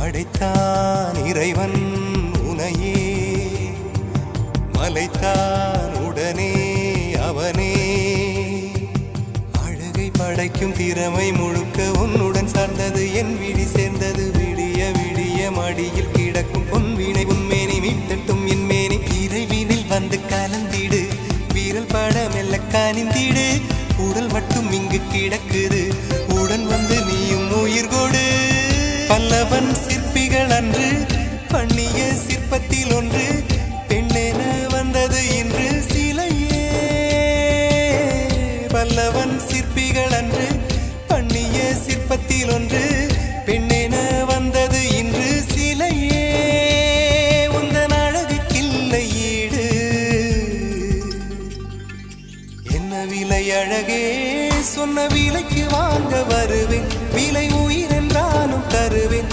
படைத்தான் இறைவன் உனையே, மலைத்தான் உடனே அவனே. அழகை படைக்கும் திறமை முழுக்க உன்னுடன் சார்ந்தது, என் விழி சேர்ந்தது. விடிய விடிய மடியில் கிடக்கும் பொன்வினை உன்மேனி மீட்டட்டும் என் மேனி. இறைவினில் வந்து கலந்திடு, வீரல் பட மெல்ல காணிந்திடு. உடல் மட்டும் இங்கு கிடக்குது, உடன் வந்து நீயும் உயிர் கொடு. பல்லவன் சிற்பிகள் அன்று பண்ணிய சிற்பத்தில் ஒன்று, பெண்ணென வந்தது இன்று சிலையே. பல்லவன் சிற்பிகள் அன்று பண்ணிய சிற்பத்தில் ஒன்று, பெண்ணென வந்தது இன்று சிலையே. உந்தன் அழகுக்கில்லை ஈடு, என்ன விலை அழகே, சொன்ன விலைக்கு வாங்க வருவேன். விலை உயிர் என்றாலும் தருவேன்.